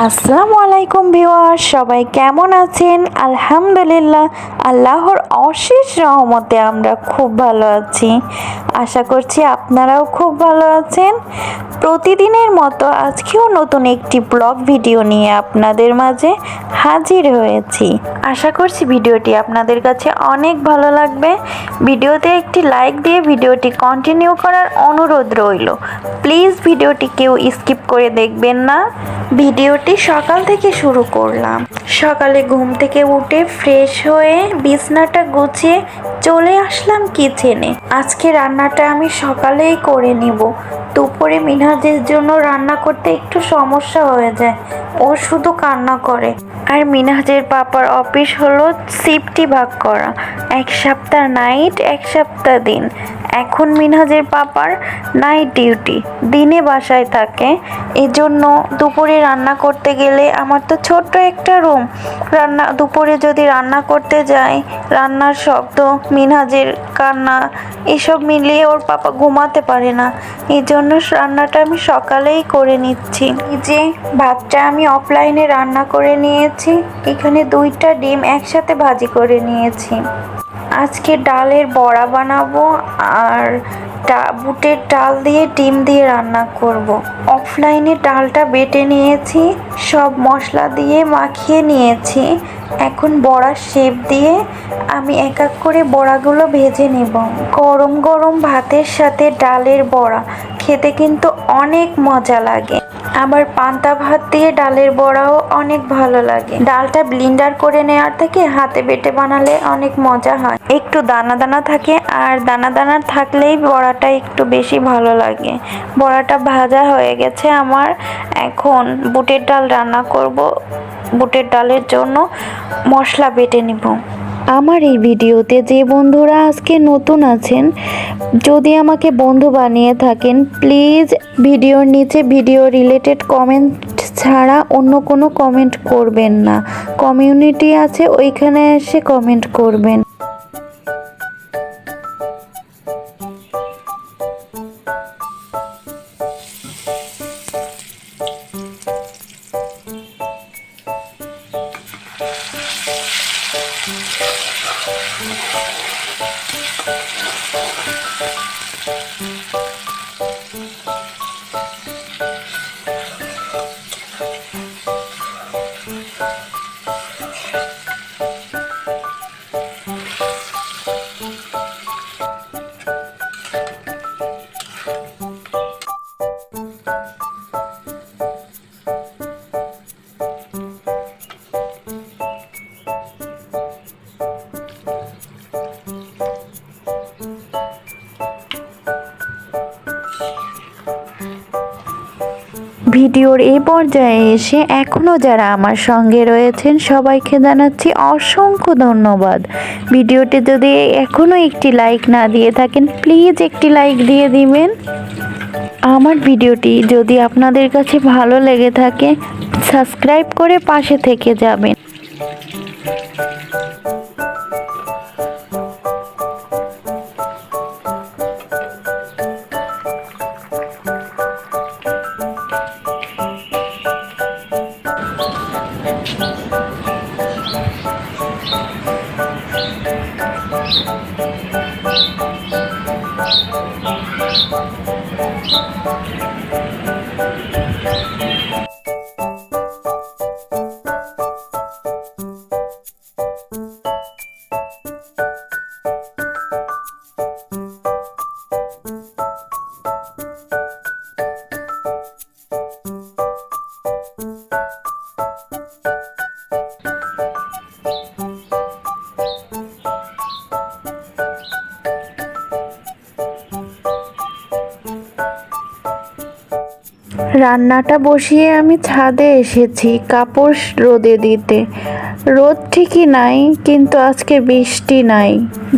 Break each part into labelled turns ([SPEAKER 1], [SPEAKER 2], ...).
[SPEAKER 1] আসসালামু আলাইকুম ভিউয়ার্স, সবাই কেমন আছেন? আলহামদুলিল্লাহ, আল্লাহর অশেষ রহমতে আমরা খুব ভালো আছি। আশা করছি আপনারাও খুব ভালো আছেন। প্রতিদিনের মতো আজকেও নতুন একটি ব্লগ ভিডিও নিয়ে আপনাদের মাঝে হাজির হয়েছি। আশা করছি ভিডিওটি আপনাদের কাছে অনেক ভালো লাগবে। ভিডিওতে একটি লাইক দিয়ে ভিডিওটি কন্টিনিউ করার অনুরোধ রইল। প্লিজ ভিডিওটি কেউ স্কিপ করে দেখবেন না। ভিডিওটি সকাল থেকে শুরু করলাম। সকালে ঘুম থেকে উঠে ফ্রেশ হয়ে বিছনাটা গুছিয়ে চলে আসলাম কিচেনে। আজকে রান্নাটা আমি সকালেই করে নিব। দুপুরে মিনহাজের জন্য রান্না করতে একটু সমস্যা হয়ে যায়, ও শুধু কান্না করে। আর মিনহাজের পাপার অফিস হলো শিফটে ভাগ করা, এক সপ্তাহ নাইট এক সপ্তাহ দিন। এখন মিনহাজের পাপার নাইট ডিউটি, দিনে বাসায় থাকে। এজন্য দুপুরে রান্না করতে গেলে আমার তো ছোট্ট একটা রুম, দুপুরে যদি রান্না করতে যাই, রান্নার শব্দ, মিনহাজের কান্না, এসব মিলিয়ে ওর পাপা ঘুমাতে পারে না। এই জন্য রান্নাটা আমি সকালেই করে নিচ্ছি। এই যে ভাতটা আমি অফলাইনে রান্না করে নিয়েছি, এখানে 2টা ডিম একসাথে ভাজি করে নিয়েছি। আজকে ডালের বড়া বানাবো আর বুটের ডাল দিয়ে ডিম দিয়ে রান্না করব। অফলাইনে ডালটা বেটে নিয়েছি, সব মশলা দিয়ে মাখিয়ে নিয়েছি। এখন বড়ার শেপ দিয়ে আমি এক এক করে বড়াগুলো ভেজে নেব। গরম গরম ভাতের সাথে ডালের বড়া খেতে কিন্তু অনেক মজা লাগে। আবার পান্তা ভাত দিয়ে ডালের বড়াও অনেক ভালো লাগে। ডালটা ব্লেন্ডার করে নেওয়ার থেকে হাতে বেটে বানালে অনেক মজা হয়। একটু দানা দানা থাকে, আর দানা দানা থাকলেই বড়াটা একটু বেশি ভালো লাগে। বড়াটা ভাজা হয়ে গেছে আমার। এখন বুটের ডাল রান্না করব। বুটের ডালের জন্য মশলা বেটে নিব। আমার এই ভিডিওতে যে বন্ধুরা আজকে নতুন আছেন, যদি আমাকে বন্ধু বানিয়ে থাকেন, প্লিজ ভিডিওর নিচে ভিডিও রিলেটেড কমেন্ট ছাড়া অন্য কোনো কমেন্ট করবেন না। কমিউনিটি আছে, ওইখানে এসে কমেন্ট করবেন। ভিডিওর এই পর্যায়ে এসে এখনও যারা আমার সঙ্গে রয়েছেন সবাইকে জানাচ্ছি অসংখ্য ধন্যবাদ। ভিডিওটি যদি এখনও একটি লাইক না দিয়ে থাকেন, প্লিজ একটি লাইক দিয়ে দিবেন। আমার ভিডিওটি যদি আপনাদের কাছে ভালো লেগে থাকে, সাবস্ক্রাইব করে পাশে থেকে যাবেন। রান্নাটা বসিয়ে আমি ছাদে এসেছি কাপড় রোদে দিতে। রোদ ঠিকই নাই, কিন্তু আজকে বৃষ্টি নাই।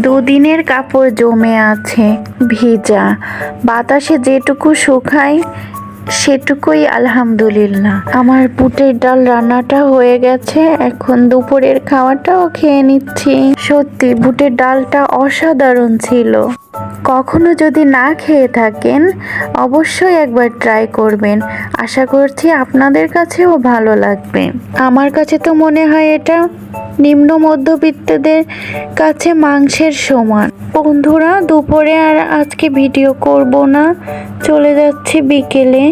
[SPEAKER 1] দুদিনের কাপড় জমে আছে ভিজা। বাতাসে যেটুকু শুকায় সেটুকুই আলহামদুলিল্লাহ। আমার বুটের ডাল রান্নাটা হয়ে গেছে, এখন দুপুরের খাওয়াটাও খেয়ে নিচ্ছি। সত্যি বুটের ডালটা অসাধারণ ছিল, কখনো যদি না খেয়ে থাকেন অবশ্যই একবার ট্রাই করবেন। আশা করছি আপনাদের কাছেও ভালো লাগবে। আমার কাছে তো মনে হয় এটা নিম্ন মধ্যবিত্তদের কাছে মাংসের সমান। বন্ধুরা, দুপুরে আর আজকে ভিডিও করব না, চলে যাচ্ছি বিকেলে।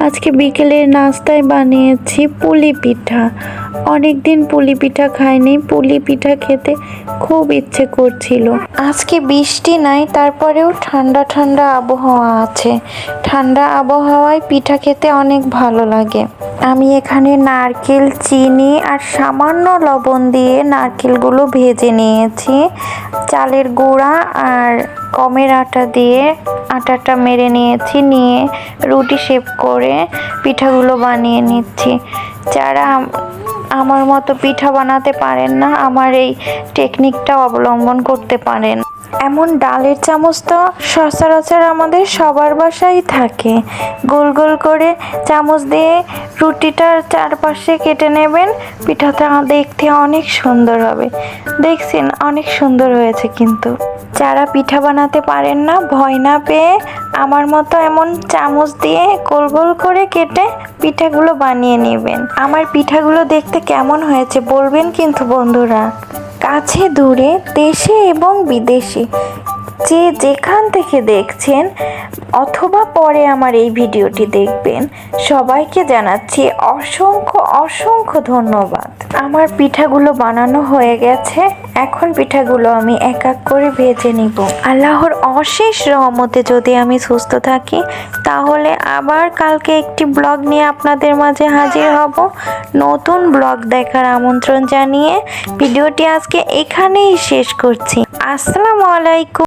[SPEAKER 1] আজকে বিকেলের নাস্তায় বানিয়েছি পুলি পিঠা। অনেক দিন পুলি পিঠা খাইনি, পুলি পিঠা খেতে খুব ইচ্ছে করছিল। আজকে বৃষ্টি নাই, তারপরেও ঠান্ডা ঠান্ডা আবহাওয়া আছে। ঠান্ডা আবহাওয়ায় পিঠা খেতে অনেক ভালো লাগে। আমি এখানে নারকেল, চিনি আর সামান্য লবণ দিয়ে নারকেলগুলো ভেজে নিয়েছি। চালের গুঁড়া আর গমের আটা দিয়ে আটাটা মেরে নিয়েছি, নিয়ে রুটি শেপ করে পিঠাগুলো বানিয়ে নিচ্ছি। যারা আমার মতো পিঠা বানাতে পারেন না, আমার এই টেকনিকটা অবলম্বন করতে পারেন। এমন ডালের চামচ তো সচরাচর আমাদের সবার বাসায় থাকে। গোল গোল করে চামচ দিয়ে রুটিটার চারপাশে কেটে নেবেন। পিঠাটা দেখতে অনেক সুন্দর হবে। দেখছেন, অনেক সুন্দর হয়েছে। কিন্তু যারা পিঠা বানাতে পারেন না, ভয় না পেয়ে আমার মতো এমন চামচ দিয়ে গোল গোল করে কেটে পিঠাগুলো বানিয়ে নেবেন। আমার পিঠাগুলো দেখতে কেমন হয়েছে বলবেন কিন্তু বন্ধুরা। কাছে দূরে, দেশে এবং বিদেশে যে যেখান থেকে দেখছেন অথবা পরে আমার এই ভিডিওটি দেখবেন, সবাইকে জানাচ্ছি অসংখ্য অসংখ্য ধন্যবাদ। আমার পিঠাগুলো বানানো হয়ে গেছে। এখন পিঠাগুলো আমি এক এক করে ভেজে নিব। আল্লাহর অশেষ রহমতে যদি আমি সুস্থ থাকি, তাহলে আবার কালকে একটি ব্লগ নিয়ে আপনাদের মাঝে হাজির হব। নতুন ব্লগ দেখার আমন্ত্রণ জানিয়ে ভিডিওটি আজকে এখানেই শেষ করছি। আসসালামু আলাইকুম।